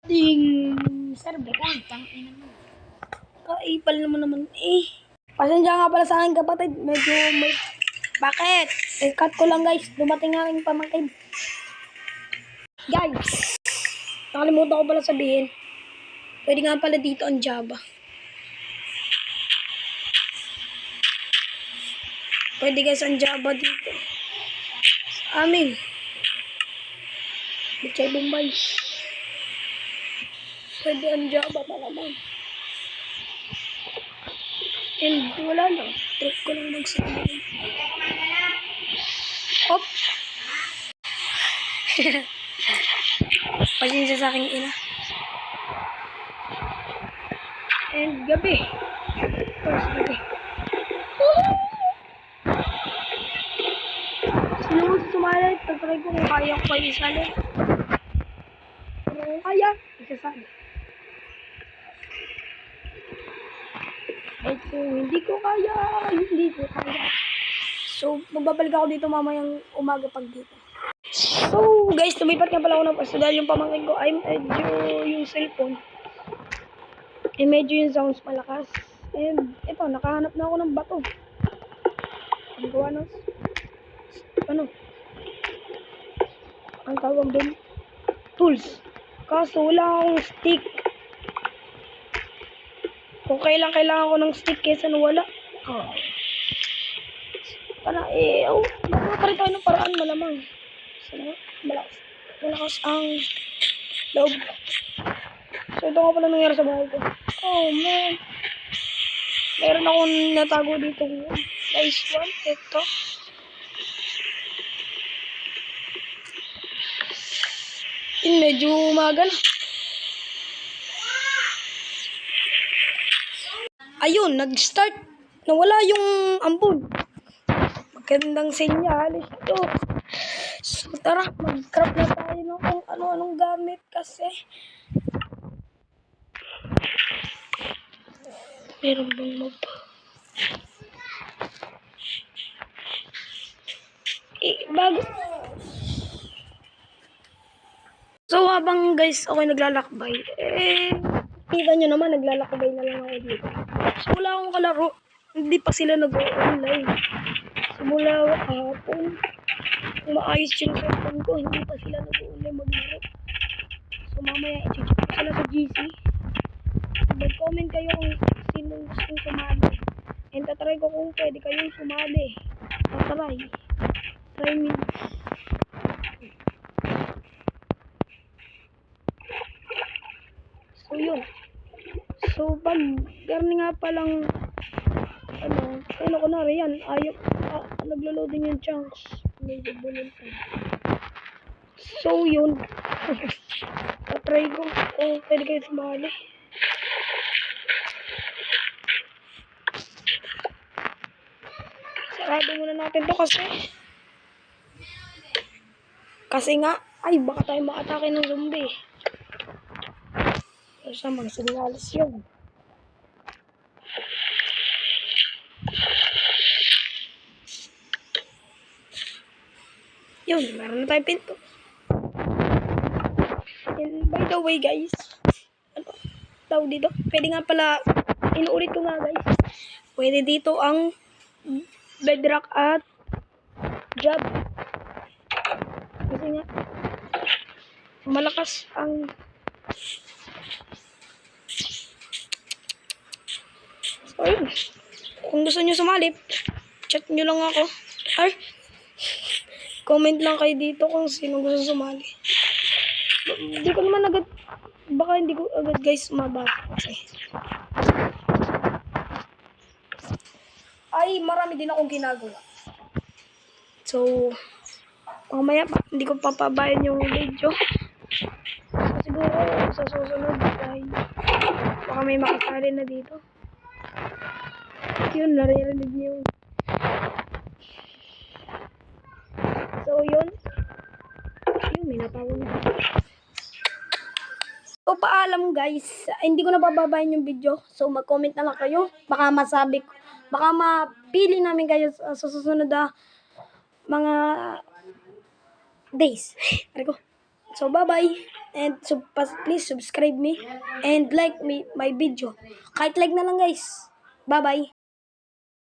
Ding server. Ay, tangina mo. Kaipal naman eh. Pasensya nga pala sa akin kapatid. Medyo may... Bakit? Cut ko lang guys. Dumating nga aking pamangkin. Guys. Nakalimutan ko pala sabihin. Pwede nga pala dito ang Java. Pwede guys ang Java dito. Sa amin. Bichay Bombay. Pwede ang Java talaman. And wala lang. Trip ko lang magsabi. Hop! Pasensya sa aking ina. And gabi. First gabi. Sino mo sumali? Tatry ko kung kaya ko kayo isali. Kung kaya, isasali. At kung hindi ko kaya. So, magbabalik ako dito mamayang umaga pag dito. So, guys, lumipat nga pala ako ng pasto dahil yung pamangkin ko ay medyo yung cellphone. Medyo yung sounds malakas. And, ito, nakahanap na ako ng bato. Ang gawa ng... Ang tawag doon? Tools. Kaso, wala akong stick. Kung kailangan ko ng stick kesa wala. Magkakaroon tayo ng paraan malamang. Malakas ang loob. So, ito nga pala nangyari sa bahay ko. Oh, man. Meron akong natago dito. Guys, ito. Medyo umaga na. Ayun, nag-start. Nawala yung ambon. Magandang senyales ito. So, tara, mag-craft na tayo ng kung ano-anong gamit kasi. Meron bang mob? Bago. So, habang guys, ako naglalakbay. Kita nyo naman, naglalakbay na lang ako dito. So, wala akong kalaro. Hindi pa sila nag-online. Simula hapon. Maayos yung cellphone ko. Hindi pa sila nag-online maglaro. So, mamaya, i-check ko sila sa GC. Mag-comment kayo kung sino gustong sumali. And tatry ko kung pwede kayong sumali. Try me. So, yun. So, pag garni nga palang kaya kunwari yan, naglo-loading yung chunks. Medyo bulol pa. So, yun. Try ko kung pwede kayo sumali. Sarado muna natin to kasi nga, baka tayo makatake ng zombie. Sa mga sinyalis yun. Yun, meron na tayong pinto. And by the way guys, tawag dito, pwede nga pala, inuulit ko nga guys, pwede dito ang bedrock at job. Kasi nga, malakas ang so, ayun. Kung gusto nyo sumali, chat nyo lang ako. Or, comment lang kayo dito kung sino gusto sumali. Hindi ko naman agad, baka hindi ko agad guys mabasa kasi. Marami din akong ginagawa. So, mamaya pa, hindi ko papabayan yung video. So, siguro sa susunod ay baka may makasali na dito. Yun, naririnig niyo. So, yun. May natawag na. So, paalam guys. Hindi ko na bababayan yung video. So, mag-comment na lang kayo. Baka mapili namin kayo sa susunod na mga days. So, bye-bye. And please subscribe me and like me my video. Kahit like na lang guys. Bye-bye.